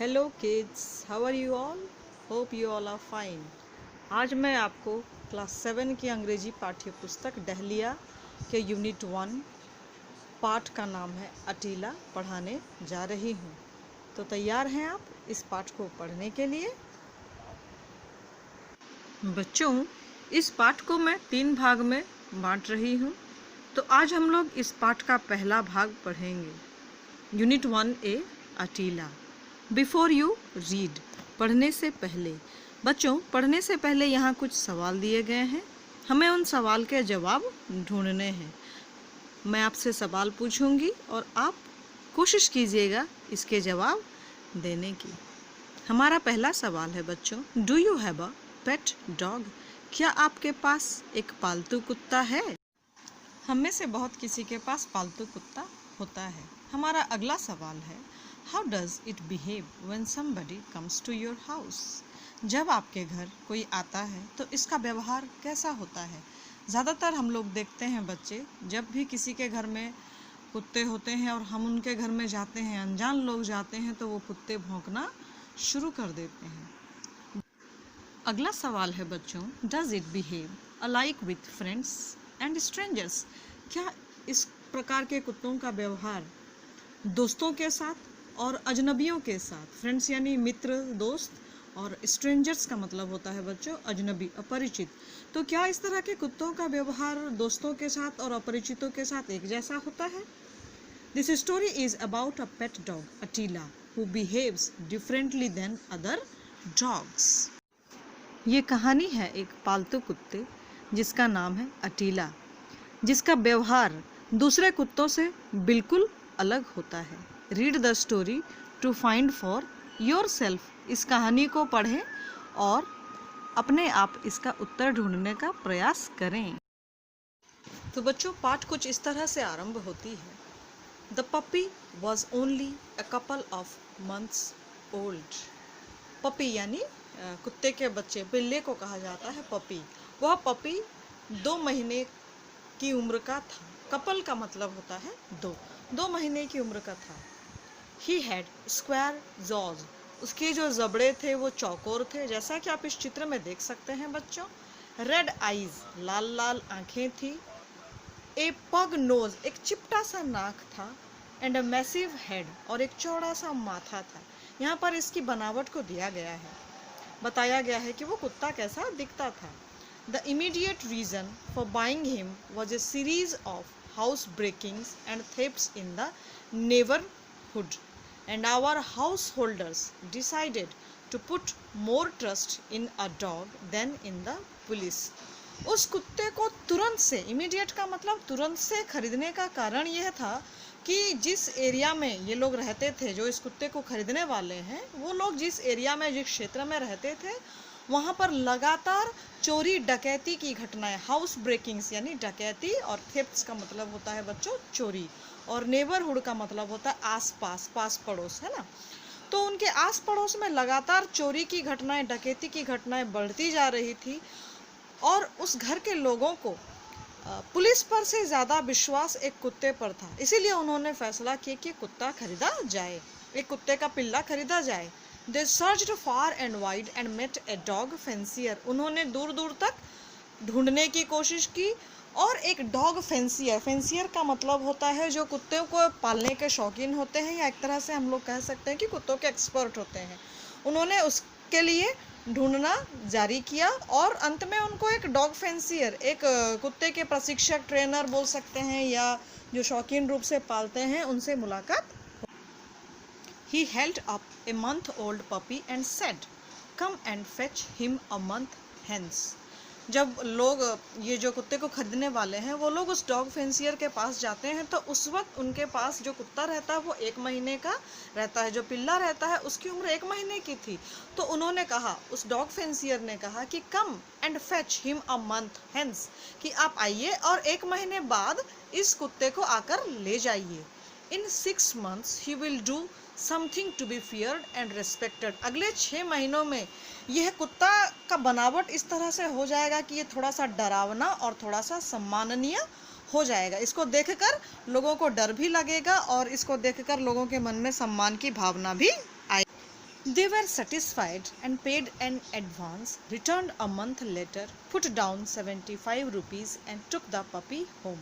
Hello kids, how are you all? Hope you all are fine. आज मैं आपको class 7 की अंग्रेजी पाठ्य पुस्तक डहलिया के यूनिट 1 पाठ का नाम है अटीला पढ़ाने जा रही हूँ। तो तैयार हैं आप इस पाठ को पढ़ने के लिए? बच्चों, इस पाठ को मैं 3 भाग में बांट रही हूँ। तो आज हम लोग इस पाठ का पहला भाग पढ़ेंगे। Unit 1A Attila. Before you read, पढ़ने से पहले। बच्चों, पढ़ने से पहले यहाँ कुछ सवाल दिए गए हैं, हमें उन सवाल के जवाब ढूंढने हैं। मैं आपसे सवाल पूछूंगी और आप कोशिश कीजिएगा इसके जवाब देने की। हमारा पहला सवाल है बच्चों, do you have a pet dog? क्या आपके पास एक पालतू कुत्ता है? हम में से बहुत किसी के पास पालतू कुत्ता होता है। हमारा अगला सवाल है, how does it behave when somebody comes to your house? जब आपके घर कोई आता है तो इसका व्यवहार कैसा होता है? ज़्यादातर हम लोग देखते हैं बच्चे, जब भी किसी के घर में कुत्ते होते हैं और हम उनके घर में जाते हैं, अनजान लोग जाते हैं, तो वो कुत्ते भौंकना शुरू कर देते हैं। अगला सवाल है बच्चों, does it behave alike with friends and strangers? क्या इस प्रकार के कुत्तों का व्यवहार दोस्तों के साथ और अजनबियों के साथ, फ्रेंड्स यानी मित्र दोस्त, और स्ट्रेंजर्स का मतलब होता है बच्चों अजनबी, अपरिचित, तो क्या इस तरह के कुत्तों का व्यवहार दोस्तों के साथ और अपरिचितों के साथ एक जैसा होता है? This story is about a pet dog Attila who behaves differently than other dogs. ये कहानी है एक पालतू कुत्ते जिसका नाम है अटीला, जिसका व्यवहार दूसरे कुत्तों से बिल्कुल अलग होता है। Read the story to find for yourself. इस कहानी को पढ़ें और अपने आप इसका उत्तर ढूंढने का प्रयास करें। तो बच्चों, पाठ कुछ इस तरह से आरंभ होती है। The puppy was only a couple of months old. Puppy यानी कुत्ते के बच्चे, बिल्ले को कहा जाता है पपी। वह पपी 2 महीने की उम्र का था। कपल का मतलब होता है 2 महीने की उम्र का था। He had square jaws. उसके जो जबड़े थे वो चौकोर थे, जैसा कि आप इस चित्र में देख सकते हैं बच्चों। रेड आईज, लाल लाल आंखें थी। ए पग नोज, एक चिपटा सा नाक था। एंड अ मैसिव हेड, और एक चौड़ा सा माथा था। यहाँ पर इसकी बनावट को दिया गया है, बताया गया है कि वो कुत्ता कैसा दिखता था। The immediate reason for buying him was a series of house breakings and thefts in the neighborhood, and our householders decided to put more trust in a dog than in the police. उस कुत्ते को तुरंत से, immediate का मतलब तुरंत से खरीदने का कारण यह था कि जिस एरिया में ये लोग रहते थे, जो इस कुत्ते को खरीदने वाले हैं, वो लोग जिस एरिया में, जिस क्षेत्र में रहते थे, वहाँ पर लगातार चोरी डकैती की घटनाएं, हाउस ब्रेकिंग्स यानी डकैती, और थेफ्ट्स का मतलब होता है बच्चों चोरी, और नेबरहुड का मतलब होता है आसपास, पास पड़ोस, है ना। तो उनके आस पड़ोस में लगातार चोरी की घटनाएं, डकैती की घटनाएं बढ़ती जा रही थी, और उस घर के लोगों को पुलिस पर से ज़्यादा विश्वास एक कुत्ते पर था। इसीलिए उन्होंने फैसला किया कि कुत्ता खरीदा जाए, एक कुत्ते का पिल्ला खरीदा जाए। They searched far and wide and met a dog fancier. उन्होंने दूर दूर तक ढूंढने की कोशिश की और एक डॉग फेंसियर, फेंसियर का मतलब होता है जो कुत्ते को पालने के शौकीन होते हैं, या एक तरह से हम लोग कह सकते हैं कि कुत्तों के एक्सपर्ट होते हैं। उन्होंने उसके लिए ढूंढना जारी किया और अंत में उनको एक डॉग फेंसियर, एक कुत्ते के प्रशिक्षक, ट्रेनर बोल सकते हैं, या जो शौकीन रूप से पालते हैं, उनसे मुलाकात। He held up a month-old puppy and said, "Come and fetch him a month hence." जब लोग, ये जो कुत्ते को खरीदने वाले हैं, वो लोग उस डॉग फेंसियर के पास जाते हैं, तो उस वक्त उनके पास जो कुत्ता रहता है वो 1 महीने का रहता है, जो पिल्ला रहता है उसकी उम्र 1 महीने की थी। तो उन्होंने कहा, उस डॉग फेंसियर ने कहा कि come and fetch him a month hence, कि आप आइए और 1 महीने बाद इस कुत्ते को आकर ले जाइए। In 6 months he will do something to be feared and respected. अगले 6 महीनों में यह कुत्ता का बनावट इस तरह से हो जाएगा कि ये थोड़ा सा डरावना और थोड़ा सा सम्माननीय हो जाएगा। इसको देखकर लोगों को डर भी लगेगा और इसको देखकर लोगों के मन में सम्मान की भावना भी आएगी। They were satisfied and paid an advance, returned a month later, put down 75 rupees and took the puppy home.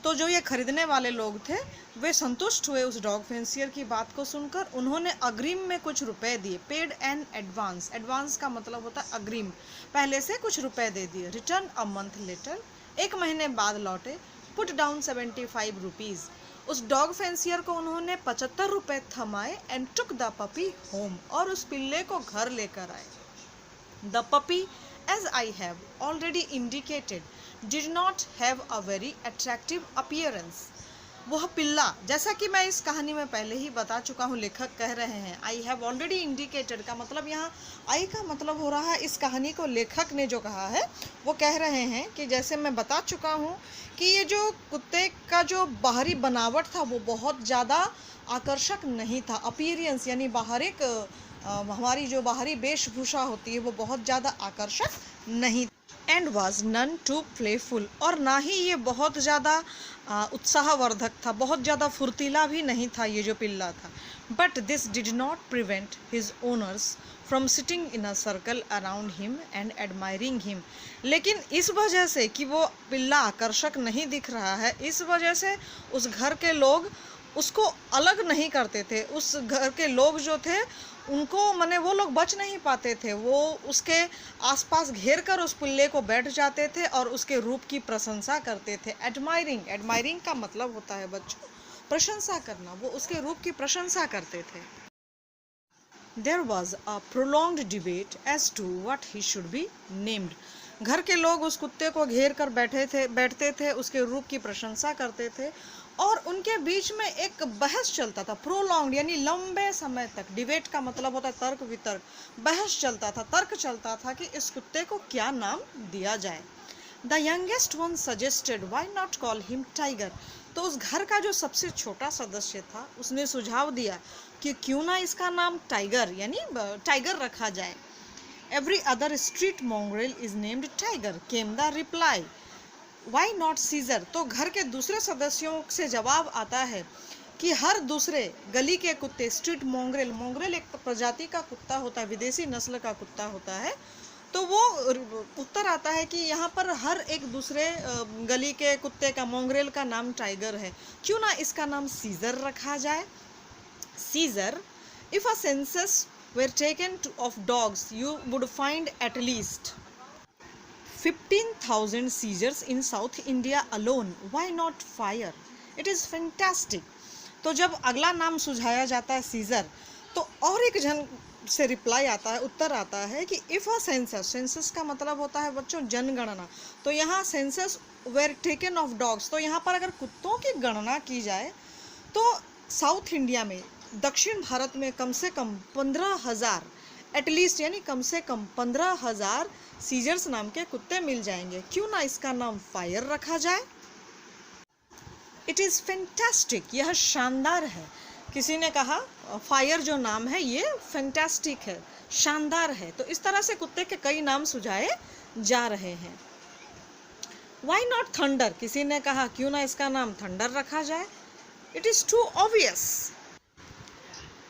तो जो ये खरीदने वाले लोग थे वे संतुष्ट हुए उस डॉग फेंसियर की बात को सुनकर। उन्होंने अग्रिम में कुछ रुपए दिए, पेड एन एडवांस, एडवांस का मतलब होता है अग्रिम, पहले से कुछ रुपए दे दिए। रिटर्न अ मंथ लेटर, एक महीने बाद लौटे। पुट डाउन 75 रुपीज़, उस डॉग फेंसियर को उन्होंने 75 रुपए थमाए। And took the puppy home, और उस पिल्ले को घर लेकर आए। The puppy, as I have already indicated, did not have a very attractive appearance. वह पिल्ला, जैसा कि मैं इस कहानी में पहले ही बता चुका हूँ, लेखक कह रहे हैं आई हैव ऑलरेडी इंडिकेटेड का मतलब यहाँ आई का मतलब हो रहा है, इस कहानी को लेखक ने जो कहा है वो कह रहे हैं कि जैसे मैं बता चुका हूँ कि ये जो कुत्ते का जो बाहरी बनावट था वो बहुत ज़्यादा आकर्षक नहीं था। अपीयरेंस यानी बाहरिक, हमारी जो बाहरी वेशभूषा होती है वो बहुत ज़्यादा आकर्षक नहीं। And was none too playful, और ना ही ये बहुत ज़्यादा उत्साहवर्धक था, बहुत ज़्यादा फुर्तीला भी नहीं था ये जो पिल्ला था। But this did not prevent his owners from sitting in a circle around him and admiring him. लेकिन इस वजह से कि वो पिल्ला आकर्षक नहीं दिख रहा है, इस वजह से उस घर के लोग उसको अलग नहीं करते थे। उस घर के लोग जो थे उनको माने वो लोग बच नहीं पाते थे, वो उसके आसपास घेर कर उस पिल्ले को बैठ जाते थे और उसके रूप की प्रशंसा करते थे। एडमायरिंग, एडमायरिंग का मतलब होता है बच्चों प्रशंसा करना, वो उसके रूप की प्रशंसा करते थे। There was a prolonged debate as to what he should be named. घर के लोग उस कुत्ते को घेर कर बैठते थे, उसके रूप की प्रशंसा करते थे और उनके बीच में एक बहस चलता था। प्रोलॉन्ग यानी लंबे समय तक, डिबेट का मतलब होता है तर्क वितर्क, बहस चलता था, तर्क चलता था कि इस कुत्ते को क्या नाम दिया जाए। The youngest one suggested why not call him Tiger. तो उस घर का जो सबसे छोटा सदस्य था उसने सुझाव दिया कि क्यों ना इसका नाम टाइगर यानी टाइगर रखा जाए। Every other street mongrel is named Tiger, came the reply. Why not Caesar. तो घर के दूसरे सदस्यों से जवाब आता है कि हर दूसरे गली के कुत्ते, स्ट्रीट मॉन्ग्रेल, मॉन्ग्रेल एक प्रजाति का कुत्ता होता है, विदेशी नस्ल का कुत्ता होता है, तो वो उत्तर आता है कि यहाँ पर हर एक दूसरे गली के कुत्ते का, मॉन्ग्रेल का नाम टाइगर है, क्यों ना इसका नाम सीजर रखा जाए। Caesar, if a census were taken of dogs, you would find at least 15,000 seizures in South India alone. Why not fire? It is fantastic. तो जब अगला नाम सुझाया जाता है सीजर, तो और एक जन से रिप्लाई आता है, उत्तर आता है कि इफ़ अ सेंसस, सेंसस का मतलब होता है बच्चों जनगणना, तो यहाँ census where taken of dogs, तो यहाँ पर अगर कुत्तों की गणना की जाए तो साउथ इंडिया में, दक्षिण भारत में कम से कम 15,000 एटलीस्ट यानी कम से कम 15,000 सीजर्स नाम के कुत्ते मिल जाएंगे। क्यों ना इसका नाम फायर रखा जाए। इट इज़ फैंटास्टिक, यह शानदार है। किसी ने कहा फायर जो नाम है ये फैंटास्टिक है, शानदार है। तो इस तरह से कुत्ते के कई नाम सुझाए जा रहे हैं। वाई नॉट थंडर, किसी ने कहा क्यों ना इसका नाम थंडर रखा जाए। It is too obvious,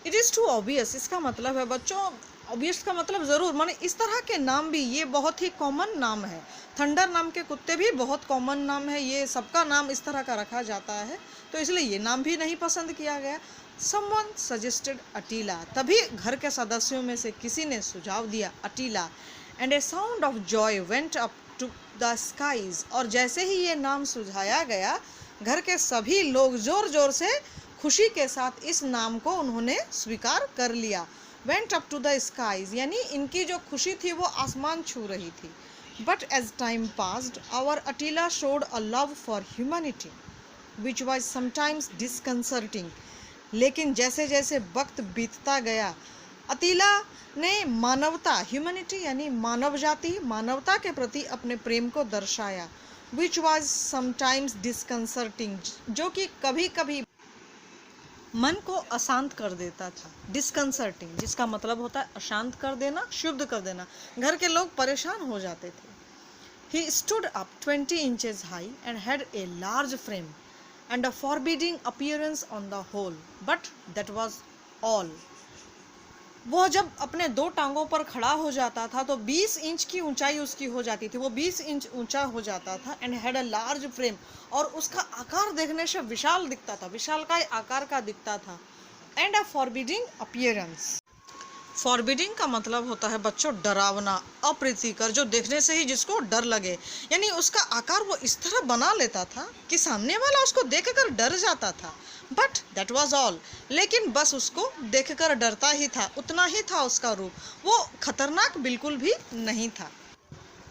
it is too obvious, इसका मतलब है बच्चों, ऑब्वियस का मतलब ज़रूर, माने इस तरह के नाम भी, ये बहुत ही कॉमन नाम है। थंडर नाम के कुत्ते भी बहुत कॉमन नाम है, ये सबका नाम इस तरह का रखा जाता है, तो इसलिए ये नाम भी नहीं पसंद किया गया। समवन सजेस्टेड अटीला, तभी घर के सदस्यों में से किसी ने सुझाव दिया Attila. And a sound of joy went up to the skies, और जैसे ही ये नाम सुझाया गया घर के सभी लोग ज़ोर ज़ोर से खुशी के साथ इस नाम को उन्होंने स्वीकार कर लिया। Went up to the skies यानी इनकी जो खुशी थी वो आसमान छू रही थी। But as time passed our Attila showed a love for humanity which was sometimes disconcerting. लेकिन जैसे जैसे वक्त बीतता गया अतीला ने मानवता, ह्यूमैनिटी यानी मानव जाति, मानवता के प्रति अपने प्रेम को दर्शाया। विच वॉज समटाइम्स डिसकंसर्टिंग, जो कि कभी कभी मन को अशांत कर देता था। डिसकंसर्टिंग जिसका मतलब होता है अशांत कर देना, क्षुब्ध कर देना, घर के लोग परेशान हो जाते थे। He stood up 20 inches high and had a large frame and a forbidding appearance on the whole, but that was all. वो जब अपने 2 टांगों पर खड़ा हो जाता था तो 20 इंच की ऊंचाई उसकी हो जाती थी, वो 20 इंच ऊंचा हो जाता था। And had a large frame, और उसका आकार देखने से विशाल दिखता था, विशालकाय आकार का दिखता था। And a forbidding appearance. Forbidding का मतलब होता है बच्चों डरावना, अप्रीतिकर, जो देखने से ही जिसको डर लगे। यानी उसका आकार वो इस तरह बना लेता था कि सामने वाला उसको देखकर डर जाता था। बट दैट वाज ऑल, लेकिन बस उसको देखकर डरता ही था, उतना ही था उसका रूप, वो खतरनाक बिल्कुल भी नहीं था।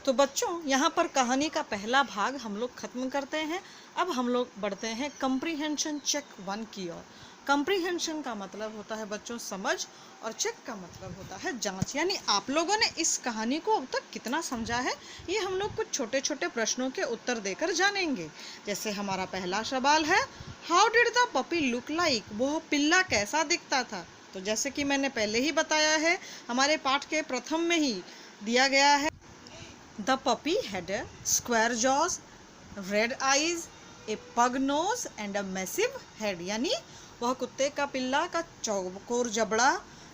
तो बच्चों यहाँ पर कहानी का पहला भाग हम लोग खत्म करते हैं। अब हम लोग बढ़ते हैं कंप्रीहेंशन चेक 1 की ओर। कंप्रीहेंशन का मतलब होता है बच्चों समझ, और चेक का मतलब होता है जांच। यानी आप लोगों ने इस कहानी को अब तक कितना समझा है, ये हम लोग कुछ छोटे छोटे प्रश्नों के उत्तर देकर जानेंगे। जैसे हमारा पहला सवाल है, how did the puppy look like, वो पिल्ला कैसा दिखता था। तो जैसे कि मैंने पहले ही बताया है, हमारे पाठ के प्रथम में ही दिया गया है, The puppy had a square jaws, red eyes, a pug nose and a massive head। यानी वह कुत्ते का पिल्ला का चौकोर जबड़ा,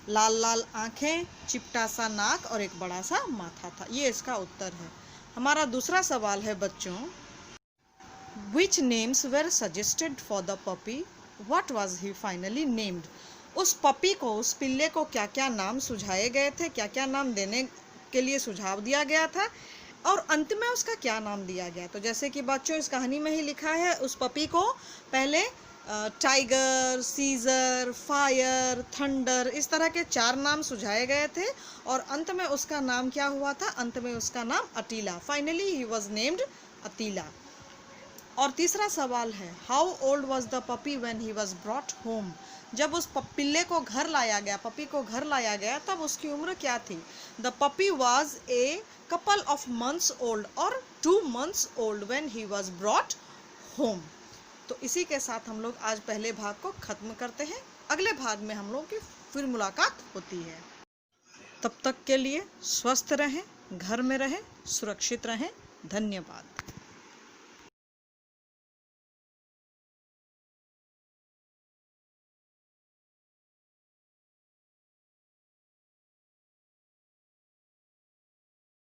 लाल लाल आँखें, चिपटा सा नाक और एक बड़ा सा माथा था। ये इसका उत्तर है। हमारा दूसरा सवाल है बच्चों, Which names were suggested for the puppy? What was he finally named? उस पपी को, उस पिल्ले को क्या क्या नाम सुझाए गए थे, क्या क्या नाम देने के लिए सुझाव दिया गया था, और अंत में उसका क्या नाम दिया गया। तो जैसे कि बच्चों इस कहानी में ही लिखा है, उस पपी को पहले टाइगर, सीजर, फायर, थंडर, इस तरह के 4 नाम सुझाए गए थे, और अंत में उसका नाम क्या हुआ था, अंत में उसका नाम Attila. Finally he was named Attila. और तीसरा सवाल है, how old was the puppy when he was brought home. जब उस पिल्ले को घर लाया गया, पपी को घर लाया गया, तब उसकी उम्र क्या थी। The puppy was a couple of months old और 2 months old when he was brought home. तो इसी के साथ हम लोग आज पहले भाग को खत्म करते हैं। अगले भाग में हम लोग की फिर मुलाकात होती है। तब तक के लिए स्वस्थ रहें, घर में रहें, सुरक्षित रहें। धन्यवाद।